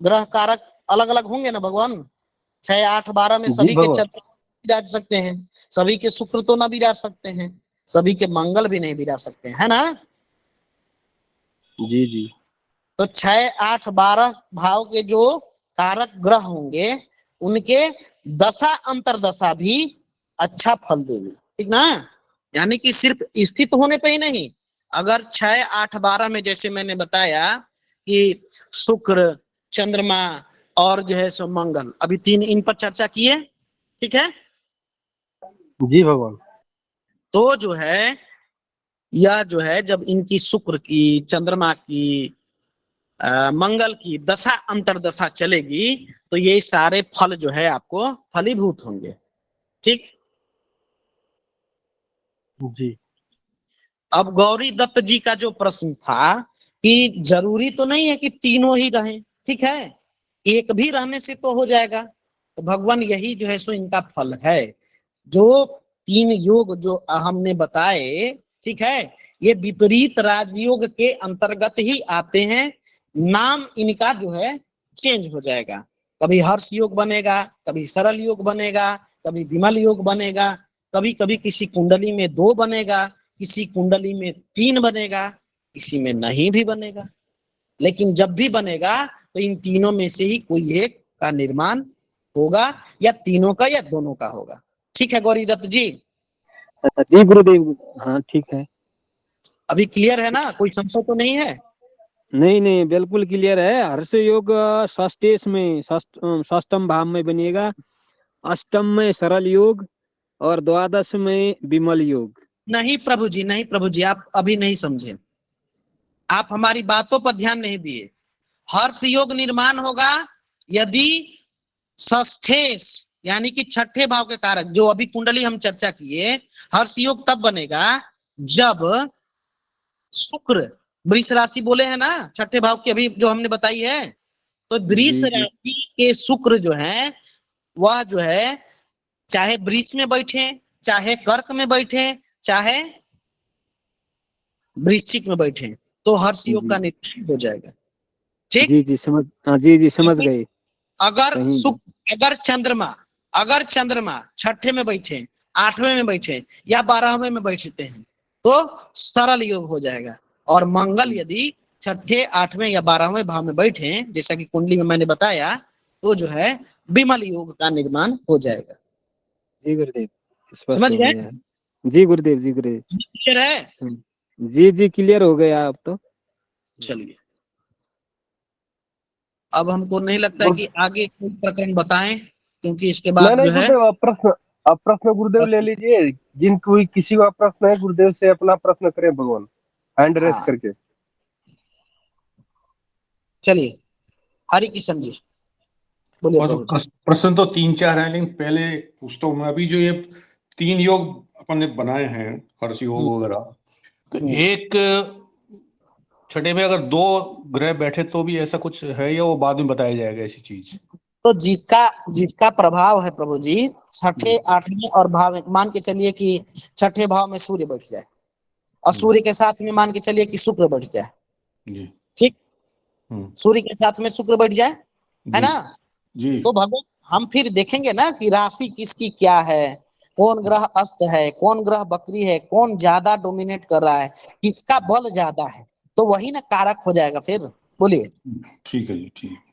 ग्रह कारक अलग अलग होंगे ना भगवान। 6, 8, 12 में जी सभी के भगवान। चंद्र विराज सकते हैं, सभी के शुक्र तो ना विराज सकते हैं, सभी के मंगल भी नहीं विराज सकते हैं, है ना। जी जी। तो 6, 8, 12 भाव के जो कारक ग्रह होंगे उनके दशा अंतरदशा भी अच्छा फल देंगे, ठीक ना। यानी कि सिर्फ स्थित होने पे ही नहीं, अगर 6, 8, 12 में जैसे मैंने बताया कि शुक्र, चंद्रमा और जो है सो मंगल, अभी 3 इन पर चर्चा किए, ठीक है। जी भगवान। तो जो है यह जो है जब इनकी शुक्र की, चंद्रमा की, मंगल की दशा अंतरदशा चलेगी तो ये सारे फल जो है आपको फलीभूत होंगे, ठीक। जी अब गौरी दत्त जी का जो प्रश्न था कि जरूरी तो नहीं है कि तीनों ही रहें, ठीक है, एक भी रहने से तो हो जाएगा। तो भगवान यही जो है सो इनका फल है, जो 3 योग जो हमने बताए, ठीक है, ये विपरीत राजयोग के अंतर्गत ही आते हैं। नाम इनका जो है चेंज हो जाएगा, कभी हर्ष योग बनेगा, कभी सरल योग बनेगा, कभी विमल योग बनेगा, कभी कभी किसी कुंडली में 2 बनेगा, किसी कुंडली में 3 बनेगा, किसी में नहीं भी बनेगा। लेकिन जब भी बनेगा तो इन तीनों में से ही कोई एक का निर्माण होगा, या तीनों का या दोनों का होगा, ठीक है गौरी दत्त जी। जी गुरुदेव, हाँ ठीक है। अभी क्लियर है ना, कोई संशय तो नहीं है। नहीं नहीं, बिल्कुल क्लियर है। हर्ष योग षष्टेश में षष्टम भाव में बनेगा, अष्टम में सरल योग और द्वादश में विमल योग। नहीं प्रभु जी, नहीं प्रभु जी, आप अभी नहीं समझे, आप हमारी बातों पर ध्यान नहीं दिए। हर्ष योग निर्माण होगा यदि षष्ठेश यानी कि 6ठे भाव के कारक, जो अभी कुंडली हम चर्चा किए, हर्ष योग तब बनेगा जब शुक्र, वृष राशि बोले हैं ना 6ठे भाव की अभी जो हमने बताई है, तो वृष जी जी। राशि के शुक्र जो है वह जो है चाहे वृष में बैठे, चाहे कर्क में बैठे, चाहे वृश्चिक में बैठे, तो हर्ष योग का निर्माण हो जाएगा, ठीक। जी जी समझ, हाँ जी जी समझ गए। अगर कहीं अगर चंद्रमा 6ठे में बैठे, 8वें में बैठे या 12वें में बैठते हैं तो सरल योग हो जाएगा। और मंगल यदि 6ठे, 8वें या 12वें भाव में बैठे, जैसा कि कुंडली में मैंने बताया, तो जो है विमल योग का निर्माण हो जाएगा। जी गुरुदेव, स्पष्ट समझ हो गए, गया है। जी गुरुदेव, जी गुरुदेव। क्लियर है। जी जी क्लियर हो गया अब तो। चलिए, अब हमको नहीं लगता है कि आगे कोई प्रकरण बताएं, क्योंकि इसके नहीं बाद नहीं जो है गुरुदेव, आप प्रश्न गुरुदेव ले लीजिए। जिन कोई किसी का प्रश्न है गुरुदेव से अपना प्रश्न करें भगवान, हैंड रेस हाँ, करके। चलिए हरि किशन जी बोलिए बस प्रभु जी। प्रश्न तो 3-4 हैं, लेकिन पहले पूछता हूँ मैं, अभी जो ये 3 योग अपन ने बनाए हैं, हर्ष योग वगैरह, तो एक 6ठे में अगर 2 ग्रह बैठे तो भी ऐसा कुछ है, या वो बाद में बताया जाएगा ऐसी चीज? तो जिसका जिसका प्रभाव है प्रभु जी 6ठे, 8वें और भाव में, मान के चलिए कि 6ठे भाव में सूर्य बैठ जाए और सूर्य के साथ में मान के चलिए कि शुक्र बैठ जाए, जी ठीक, सूर्य के साथ में शुक्र बैठ जाए, है जी ना। जी। तो भगवान हम फिर देखेंगे ना कि राशि किसकी क्या है, कौन ग्रह अस्त है, कौन ग्रह बकरी है, कौन ज्यादा डोमिनेट कर रहा है, किसका बल ज्यादा है, तो वही ना कारक हो जाएगा फिर। बोलिए, ठीक है जी, ठीक है।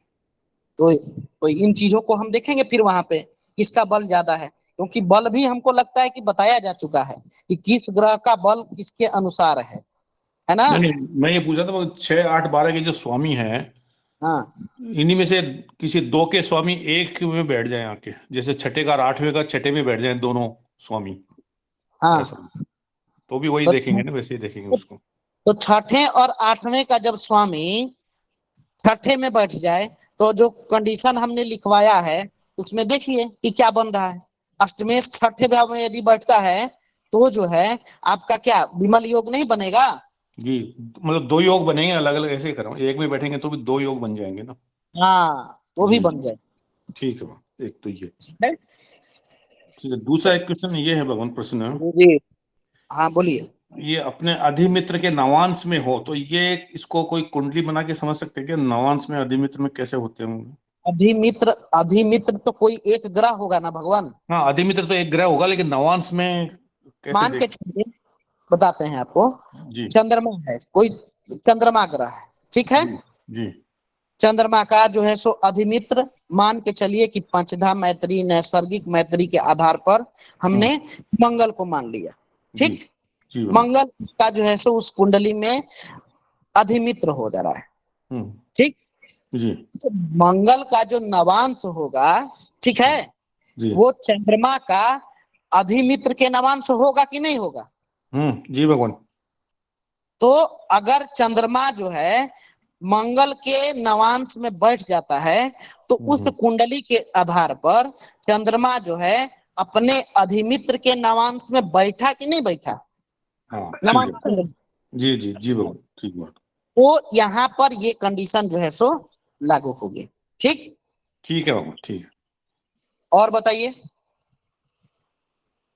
तो इन चीजों को हम देखेंगे फिर वहां पे किसका बल ज्यादा है, क्योंकि बल भी हमको लगता है कि बताया जा चुका है कि किस ग्रह का बल किसके अनुसार है ना। नहीं नहीं, मैं ये पूछा था वो 6, 8, 12 के जो स्वामी हैं, हाँ इन्हीं में से किसी 2 के स्वामी एक में बैठ जाए आके, जैसे 6ठे का और 8वें का 6ठे में बैठ जाए दोनों स्वामी, हाँ। ऐसा तो भी वही तो देखेंगे ना, वैसे ही देखेंगे उसको। तो 6ठे और 8वें का जब स्वामी 6ठे में बैठ जाए तो जो कंडीशन हमने लिखवाया है उसमें देखिए कि क्या बन रहा है। अष्टमेश 6ठे भाव में यदि बैठता है तो जो है आपका क्या विमल योग नहीं बनेगा। जी, मतलब 2 योग बनेंगे, अलग अलग ऐसे ही कर रहा हूँ, एक में बैठेंगे तो भी 2 योग बन जाएंगे ना। हाँ, वो भी जी बन जी, जाए, ठीक है, एक तो ये। ठीक है। ठीक है, दूसरा एक क्वेश्चन ये है भगवान, प्रश्न जी हाँ बोलिए। ये अपने अधिमित्र के नवांश में हो तो ये इसको कोई कुंडली बना के समझ सकते हैं कि नवांश में अधिमित्र में कैसे होते होंगे? अधिमित्र, अधिमित्र तो कोई एक ग्रह होगा ना भगवान। हाँ, अधिमित्र तो एक ग्रह होगा, लेकिन नवांश में कैसे मान के देख? चलिए, बताते हैं आपको। जी चंद्रमा है, कोई चंद्रमा ग्रह है, ठीक है। जी जी चंद्रमा का जो है सो अधिमित्र मान के चलिए कि पंचधा मैत्री, नैसर्गिक मैत्री के आधार पर हमने मंगल को मान लिया, जी ठीक। जी भगवान। मंगल का जो है सो उस कुंडली में अधिमित्र हो जा रहा है, हम्म, ठीक। जी तो मंगल का जो नवांश होगा, ठीक है, जी वो चंद्रमा का अधिमित्र के नवांश होगा कि नहीं होगा? जी भगवान। तो अगर चंद्रमा जो है मंगल के नवांश में बैठ जाता है तो उस कुंडली के आधार पर चंद्रमा जो है अपने अधिमित्र के नवांश में बैठा कि नहीं बैठा? हाँ ठीक नवांश है, में। जी जी जी भगवान, ठीक बात। तो यहाँ पर ये कंडीशन जो है सो लागू होगी, ठीक। ठीक है भगवान, ठीक है। और बताइए।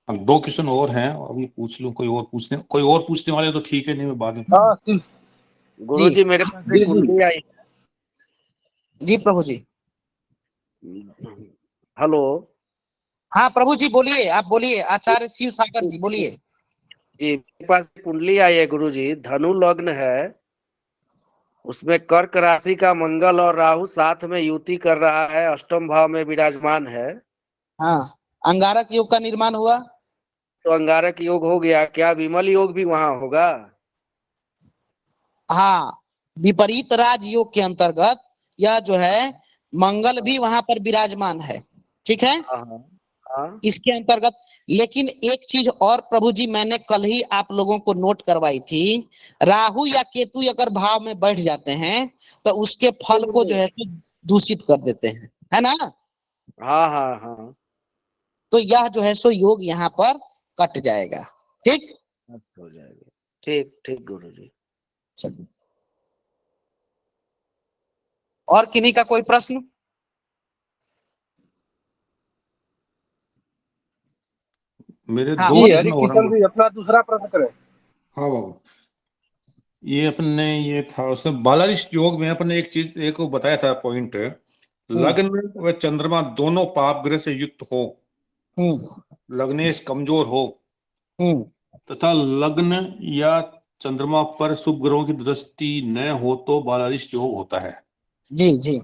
हम दो क्वेश्चन और हैं, अभी पूछ लूं, कोई और पूछने वाले तो ठीक है, नहीं मैं बाद में। हाँ शिव गुरुजी मेरे पास जी एक जी कुंडली आई। जी प्रभु जी। हेलो हाँ प्रभु जी बोलिए, आप बोलिए, आचार्य शिव सागर जी बोलिए। जी, मेरे पास कुंडली आई है गुरुजी, धनु लग्न है, उसमें कर्क राशि का मंगल और राहु साथ में युति कर रहा है, अष्टम भाव में विराजमान है। हाँ, अंगारक योग का निर्माण हुआ। तो अंगारक योग हो गया, क्या विमल योग भी वहां होगा? हाँ, विपरीत राजयोग के अंतर्गत यह जो है मंगल भी वहां पर विराजमान है, ठीक है। हाँ हाँ इसके अंतर्गत लेकिन एक चीज और प्रभु जी, मैंने कल ही आप लोगों को नोट करवाई थी, राहु या केतु अगर भाव में बैठ जाते हैं तो उसके फल को जो है तो दूषित कर देते हैं, है ना। हाँ हाँ हाँ, तो यह जो है सो योग यहाँ पर कट जाएगा, ठीक। हो जाएगा। ठीक ठीक गुरुजी। चलिए, और किन्हीं का कोई प्रश्न? मेरे हाँ दो जी प्रश्न हरि और हैं। किशन जी अपना दूसरा प्रश्न करें। हाँ बाबू, ये अपने ये था उसमें बालारिष्ट योग में अपने एक चीज एक को बताया था पॉइंट, लग्न व चंद्रमा दोनों पाप ग्रह से युक्त हो, हम्म लग्नेश कमजोर हो हम्म तथा लग्न या चंद्रमा पर शुभ ग्रहों की दृष्टि न हो तो बालारिष्ट योग होता है। जी जी।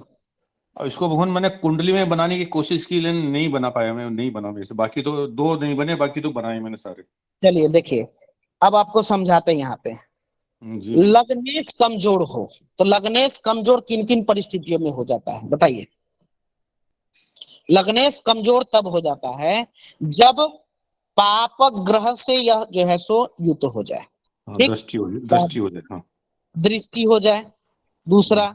और इसको भगवान मैंने कुंडली में बनाने की कोशिश की, लेकिन नहीं बना पाया, मैं नहीं बना मेरे से, बाकी तो दो नहीं बने, बाकी तो बनाए मैंने सारे। चलिए देखिए, अब आपको समझाते हैं यहाँ पे। जी लग्नेश कमजोर हो तो लग्नेश कमजोर किन किन परिस्थितियों में हो जाता है बताइए। लग्नेश कमजोर तब हो जाता है जब पाप ग्रह से यह जो है सो युत हो जाए, हाँ, ठीक। दृष्टि हो जाए, हाँ दृष्टि हो जाए, दूसरा।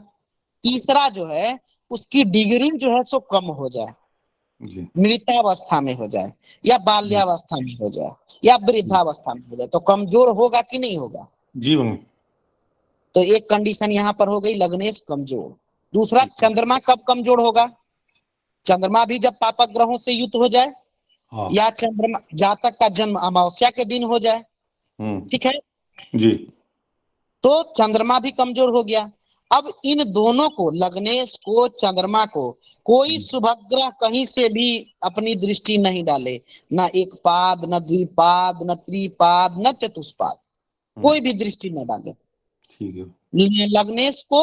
तीसरा जो है उसकी डिग्री जो है सो कम हो जाए, जी मृतावस्था में हो जाए या बाल्यावस्था में हो जाए या वृद्धावस्था में हो जाए, तो कमजोर होगा कि नहीं होगा? जी भगवान, तो एक कंडीशन यहाँ पर हो गई लग्नेश कमजोर। दूसरा, चंद्रमा कब कमजोर होगा? चंद्रमा भी जब पापक ग्रहों से युक्त हो जाए हाँ या चंद्रमा जातक का जन्म अमावस्या के दिन हो जाए, ठीक है, जी तो चंद्रमा भी कमजोर हो गया। अब इन दोनों को, लग्नेश को, चंद्रमा को, कोई शुभग्रह कहीं से भी अपनी दृष्टि नहीं डाले, न एक पाद, न द्विपाद, न त्रिपाद, न चतुष्पाद, कोई भी दृष्टि न डाले, ठीक है, न लग्नेश को,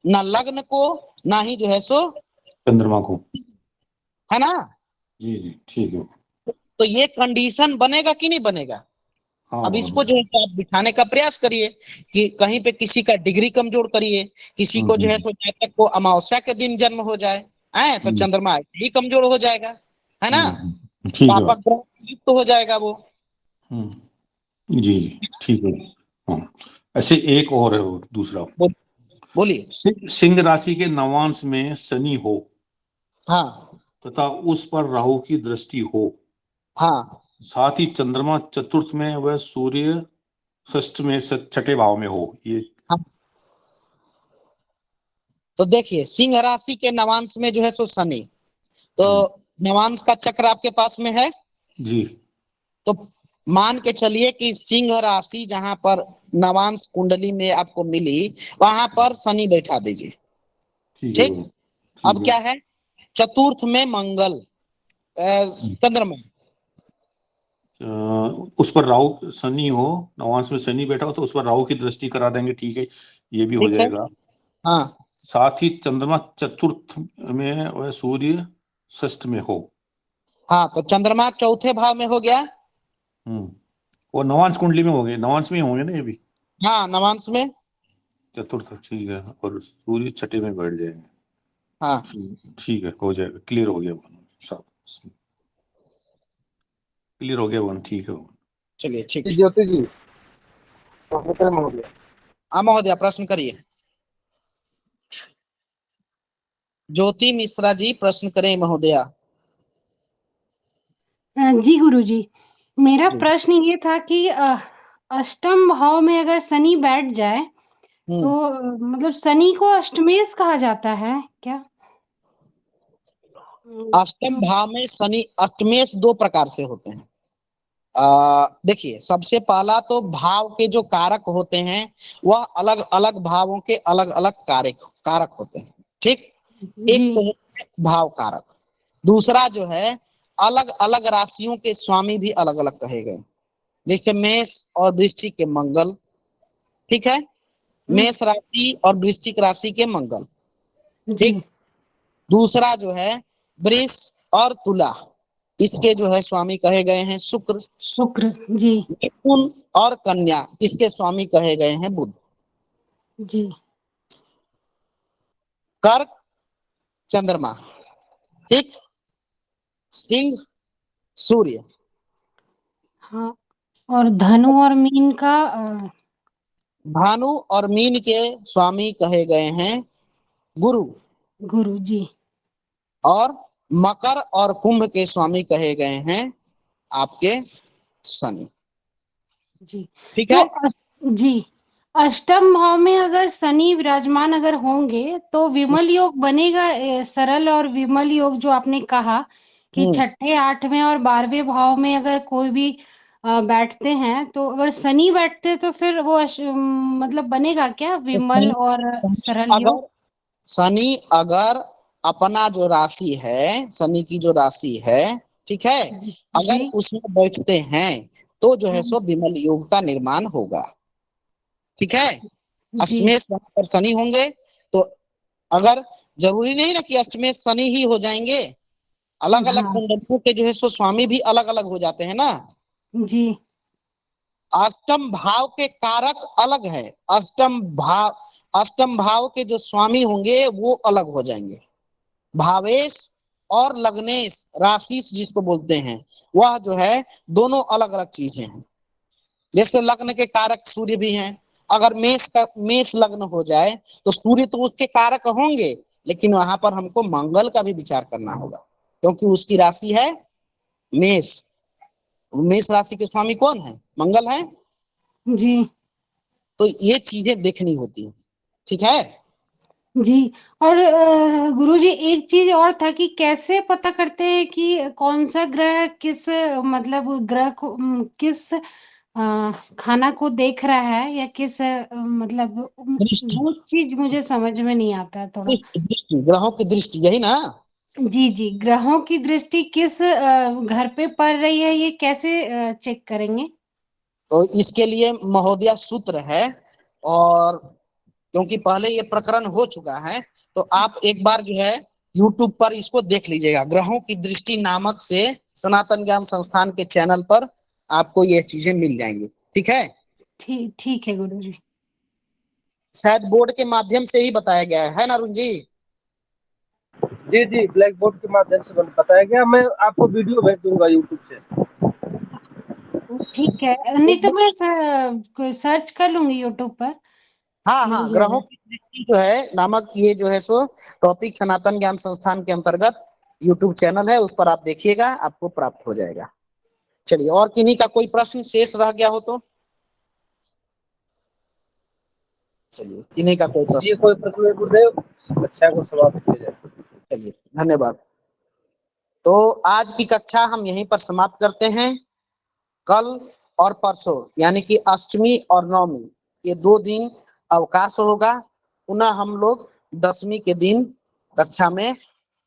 न लग्न को, ना ही जो है सो, चंद्रमा को, है ना। जी जी ठीक है। तो ये कंडीशन बनेगा कि नहीं बनेगा? हाँ अब इसको जो है तो आप बिठाने का प्रयास करिए कि कहीं पे किसी का डिग्री कमजोर करिए, किसी को जो है तो जातक को अमावस्या के दिन जन्म हो जाए, है तो चंद्रमा ही कमजोर हो जाएगा, है ना। ठीक है, पापक ग्रह युक्त हो जाएगा वो। जी जी ठीक है। हाँ, ऐसे एक और है वो दूसरा, बोलिए। सिंह राशि के नवांश में शनि हो हाँ तथा उस पर राहु की दृष्टि हो, हाँ साथ ही चंद्रमा चतुर्थ में व सूर्य षष्ठ में छठे भाव में हो, ये हाँ। तो देखिए, सिंह राशि के नवांश में जो है सो शनि, तो नवांश का चक्र आपके पास में है, जी तो मान के चलिए कि सिंह राशि जहां पर नवांश कुंडली में आपको मिली वहां पर शनि बैठा दीजिए। ठीक है ठीक। गुरु, अब ठीक क्या है। है, चतुर्थ में मंगल, चंद्रमा। उस पर राहु शनि हो, नवांश में शनि बैठा हो तो उस पर राहु की दृष्टि करा देंगे, ठीक है, ये भी हो ठीक है। जाएगा। हाँ साथ ही चंद्रमा चतुर्थ में और सूर्य षष्ठ में हो। हाँ, तो चंद्रमा चौथे भाव में हो गया। वो नवांश कुंडली में होंगे, नवांश में ही होंगे ना ये भी। हाँ, नवांश में। चतुर्थ, ठीक है, और सूर्य छठे में बैठ जाएंगे। हाँ ठीक है, हो जाएगा, क्लियर हो गया वन, सब क्लियर हो गया वन, ठीक है वन। चलिए ठीक। ज्योति जी, प्रोफेसर महोदय। हाँ महोदय, प्रश्न करिए। ज्योति मिश्रा जी प्रश्न करें महोदया। जी गुरुजी, मेरा जी। प्रश्न ये था कि अष्टम भाव में अगर शनि बैठ जाए तो मतलब शनि को अष्टमेश कहा जाता है क्या? अष्टम तो भाव में शनि, अष्टमेश दो प्रकार से होते हैं। देखिए, सबसे पहला तो भाव के जो कारक होते हैं वह अलग अलग भावों के अलग अलग कारक होते हैं। ठीक। जी एक तो है भाव कारक, दूसरा जो है अलग अलग राशियों के स्वामी भी अलग अलग कहे गए, जैसे मेष और वृश्चिक के मंगल। ठीक है, मेष राशि और वृश्चिक राशि के मंगल। जी ठीक। दूसरा जो है वृष और तुला, इसके जो है स्वामी कहे गए हैं शुक्र। शुक्र। जी मिथुन और कन्या, इसके स्वामी कहे गए हैं बुध। जी कर्क चंद्रमा। ठीक। सिंह सूर्य। हाँ, और धनु और मीन का भानु और मीन के स्वामी कहे गए हैं गुरु। गुरु। जी और मकर और कुंभ के स्वामी कहे गए हैं आपके शनि। जी। ठीक तो है। जी, अष्टम भाव में अगर शनि विराजमान अगर होंगे तो विमल योग बनेगा। सरल और विमल योग जो आपने कहा कि हम्म। छठे, आठवें और 12वें भाव में अगर कोई भी बैठते हैं तो अगर शनि बैठते तो फिर वो मतलब बनेगा क्या तो विमल और सरल योग? अगर शनि अगर अपना जो राशि है, शनि की जो राशि है, ठीक है, अगर जी उसमें बैठते हैं तो जो है हम्म, सो विमल योग का निर्माण होगा। ठीक है। जी अष्टमेश वहां पर शनि होंगे तो अगर, जरूरी नहीं ना कि अष्टमेश शनि ही हो जाएंगे, अलग अलग हाँ कुंडलियों के जो है सो स्वामी भी अलग अलग हो जाते हैं ना। जी अष्टम भाव के कारक अलग है, अष्टम भाव के जो स्वामी होंगे वो अलग हो जाएंगे। भावेश और लग्नेश राशि जिसको बोलते हैं वह जो है दोनों अलग अलग चीजें हैं। जैसे लग्न के कारक सूर्य भी हैं, अगर मेष लग्न हो जाए तो सूर्य तो उसके कारक होंगे, लेकिन वहां पर हमको मंगल का भी विचार करना होगा, क्योंकि उसकी राशि है मेष। मेष राशि के स्वामी कौन है? मंगल है। जी तो ये चीजें देखनी होती है। ठीक है। जी। और गुरुजी एक चीज और था कि कैसे पता करते हैं कि कौन सा ग्रह किस मतलब ग्रह को किस खाना को देख रहा है या किस मतलब दृष्टि, वो चीज मुझे समझ में नहीं आता है थोड़ा। दृष्टि ग्रहों की दृष्टि, यही ना। जी जी, ग्रहों की दृष्टि किस घर पे पड़ रही है ये कैसे चेक करेंगे? तो इसके लिए महोदया सूत्र है, और क्योंकि पहले ये प्रकरण हो चुका है तो आप एक बार जो है YouTube पर इसको देख लीजिएगा। ग्रहों की दृष्टि नामक से सनातन ज्ञान संस्थान के चैनल पर आपको ये चीजें मिल जाएंगी। ठीक है। ठीक ठीक है गुरुजी। शायद बोर्ड के माध्यम से ही बताया गया है ना अरुण जी? जी जी, ब्लैक बोर्ड के माध्यम से बताया गया। मैं आपको वीडियो भेज दूंगा यूट्यूब से। ठीक है, नहीं तो मैं सर्च कर लूंगी यूट्यूब पर, हाँ मिल हाँ, ग्रहों जाएगा। की दृष्टि जो है नामक ये जो है सो टॉपिक सनातन ज्ञान संस्थान के अंतर्गत YouTube चैनल है, उस पर आप देखिएगा, आपको प्राप्त हो जाएगा। चलिए, और किन्हीं का कोई प्रश्न शेष रह गया हो तो चलिए, किन्हीं का कोई ये प्रश्न। कोई प्रश्न है गुरुदेव? अच्छा को समाप्त किया जाए। चलिए, धन्यवाद। तो आज की कक्षा हम यहीं पर समाप्त करते हैं। कल और परसों यानी कि अष्टमी और नवमी ये 2 दिन अवकाश होगा। पुनः हम लोग 10वीं के दिन कक्षा में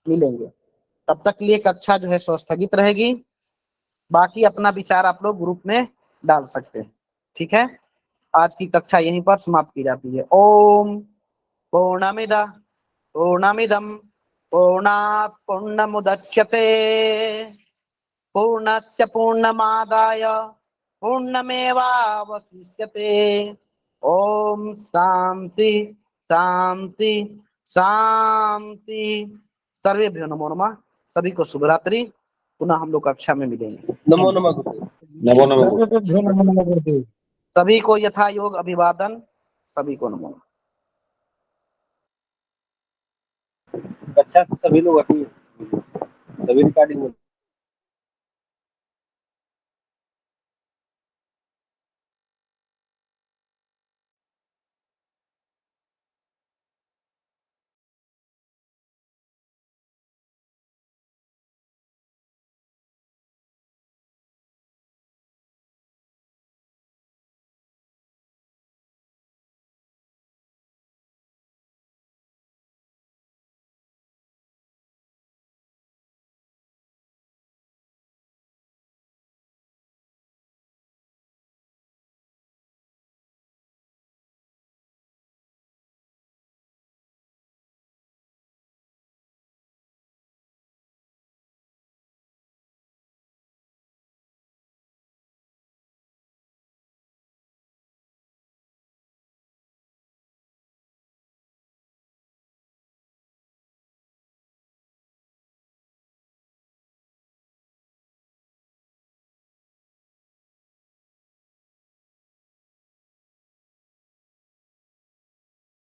मिलेंगे। तब तक के लिए कक्षा जो है सो स्थगित रहेगी। बाकी अपना विचार आप लोग ग्रुप में डाल सकते हैं। ठीक है, आज की कक्षा यहीं पर समाप्त की जाती है। ओम पूर्णमिदं पूर्णात् पूर्णमुदच्यते पूर्णस्य पूर्णमादाय पूर्णमेवावशिष्यते। ओम शांति शांति शांति। सर्वेभ्यो नमो नमः। सभी को शुभ रात्रि। पुनः हम लोग कक्षा में मिलेंगे। नमो नमः गुरुदेव। नमो नमः। सर्वप्रथम नमो नमः गुरुदेव। सभी को यथा योग अभिवादन। सभी को नमो। अच्छा, सभी लोग अभी सभी रिकॉर्डिंग